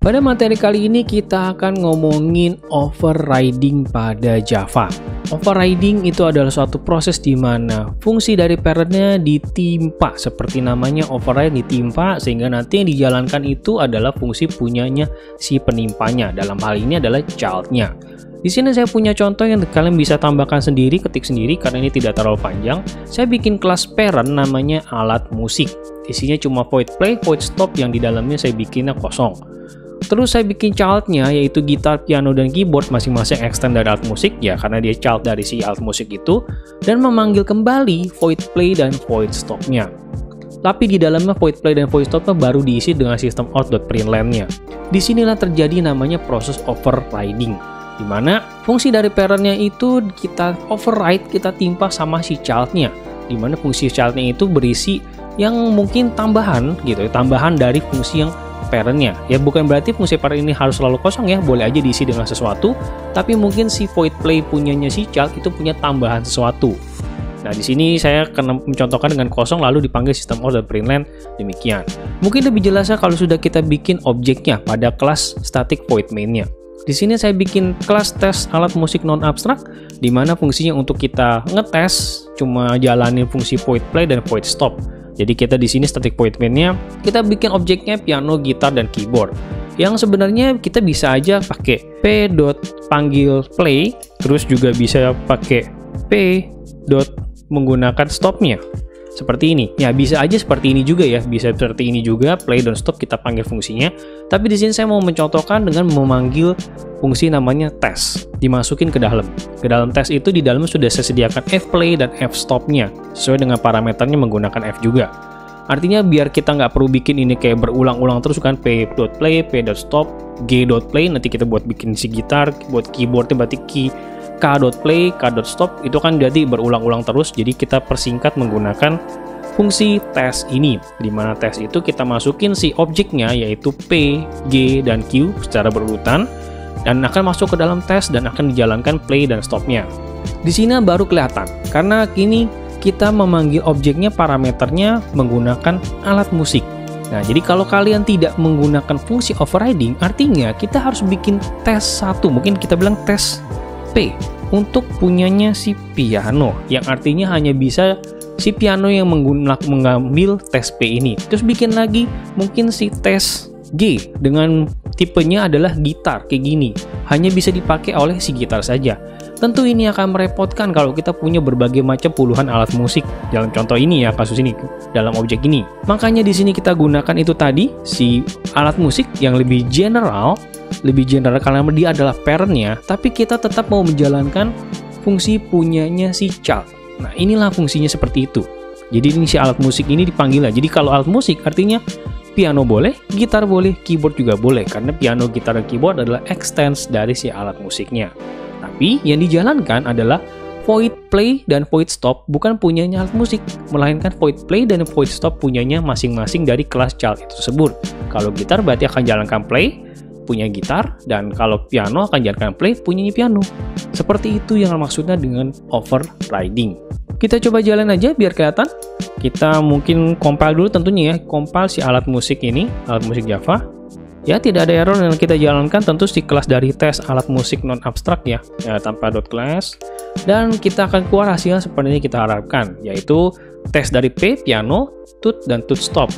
Pada materi kali ini kita akan ngomongin overriding pada Java. Overriding itu adalah suatu proses di mana fungsi dari parentnya ditimpa, seperti namanya override, ditimpa, sehingga nanti yang dijalankan itu adalah fungsi punyanya si penimpanya. Dalam hal ini adalah childnya. Di sini saya punya contoh yang kalian bisa tambahkan sendiri, ketik sendiri karena ini tidak terlalu panjang. Saya bikin kelas parent namanya alat musik. Isinya cuma void play, void stop, yang di dalamnya saya bikinnya kosong. Terus saya bikin childnya yaitu gitar, piano, dan keyboard, masing-masing extend dari alat musik ya, karena dia child dari si alat musik itu, dan memanggil kembali void play dan void stopnya. Tapi di dalamnya void play dan void stopnya baru diisi dengan sistem out.println-nya. Disinilah terjadi namanya proses overriding, di mana fungsi dari parentnya itu kita override, kita timpa sama si childnya, di mana fungsi childnya itu berisi yang mungkin tambahan gitu, tambahan dari fungsi yang parentnya. Ya bukan berarti fungsi parent ini harus selalu kosong ya, boleh aja diisi dengan sesuatu, tapi mungkin si void play punyanya si child itu punya tambahan sesuatu. Nah di sini saya akan mencontohkan dengan kosong lalu dipanggil sistem out.println demikian. Mungkin lebih jelasnya kalau sudah kita bikin objeknya pada kelas static void main-nya. Di sini saya bikin kelas tes alat musik non abstrak, di mana fungsinya untuk kita ngetes cuma jalanin fungsi void play dan void stop. Jadi kita di sini static void main-nya kita bikin objeknya piano, gitar, dan keyboard. Yang sebenarnya kita bisa aja pakai p.panggil play, terus juga bisa pakai p. menggunakan stopnya. Seperti ini. Ya bisa aja seperti ini juga ya, bisa seperti ini juga play dan stop kita panggil fungsinya. Tapi di sini saya mau mencontohkan dengan memanggil fungsi namanya tes, dimasukin ke dalam. Ke dalam tes itu di dalamnya sudah saya sediakan fplay dan fstopnya sesuai dengan parameternya menggunakan f juga. Artinya biar kita nggak perlu bikin ini kayak berulang-ulang terus kan, p.play, p.stop, g.play, nanti kita buat bikin si gitar, buat keyboardnya berarti k.play, k.stop, itu kan jadi berulang-ulang terus. Jadi kita persingkat menggunakan fungsi tes ini, di mana tes itu kita masukin si objeknya yaitu p, g, dan q secara berurutan, dan akan masuk ke dalam tes dan akan dijalankan play dan stopnya. Di sini baru kelihatan karena kini kita memanggil objeknya, parameternya menggunakan alat musik. Nah, jadi kalau kalian tidak menggunakan fungsi overriding, artinya kita harus bikin tes satu, mungkin kita bilang tes P untuk punyanya si piano, yang artinya hanya bisa si piano yang mengambil tes P ini. Terus bikin lagi mungkin si tes G dengan tipenya adalah gitar kayak gini, hanya bisa dipakai oleh si gitar saja. Tentu ini akan merepotkan kalau kita punya berbagai macam puluhan alat musik dalam contoh ini ya, kasus ini dalam objek ini. Makanya di sini kita gunakan itu tadi si alat musik yang lebih general karena dia adalah parentnya, tapi kita tetap mau menjalankan fungsi punyanya si child. Nah inilah fungsinya seperti itu. Jadi ini si alat musik ini dipanggil lah. Jadi kalau alat musik artinya piano boleh, gitar boleh, keyboard juga boleh, karena piano, gitar, dan keyboard adalah extends dari si alat musiknya. Tapi yang dijalankan adalah void play dan void stop bukan punyanya alat musik, melainkan void play dan void stop punyanya masing-masing dari kelas child itu tersebut. Kalau gitar berarti akan jalankan play, punya gitar, dan kalau piano akan jalankan play, punyanya piano. Seperti itu yang maksudnya dengan overriding. Kita coba jalan aja biar kelihatan. Kita mungkin compile dulu tentunya ya, compile si alat musik ini, alat musik Java. Ya tidak ada error yang kita jalankan, tentu si kelas dari tes alat musik non abstrak ya, tanpa .class, dan kita akan keluar hasilnya seperti ini kita harapkan, yaitu tes dari P, piano, tut, dan tut stop.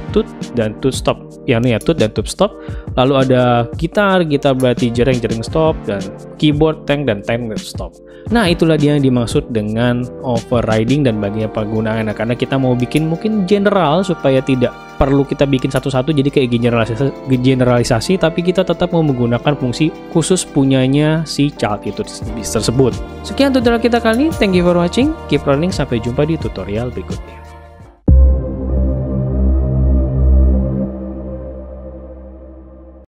Tut dan tut stop, piano ya tut dan tut stop. Lalu ada gitar, gitar berarti jering stop, dan keyboard tank dan stop. Nah itulah dia yang dimaksud dengan overriding dan bagian penggunaannya, karena kita mau bikin mungkin general supaya tidak perlu kita bikin satu-satu jadi kayak generalisasi, tapi kita tetap mau menggunakan fungsi khusus punyanya si child itu tersebut. Sekian tutorial kita kali ini, thank you for watching, keep learning, sampai jumpa di tutorial berikutnya.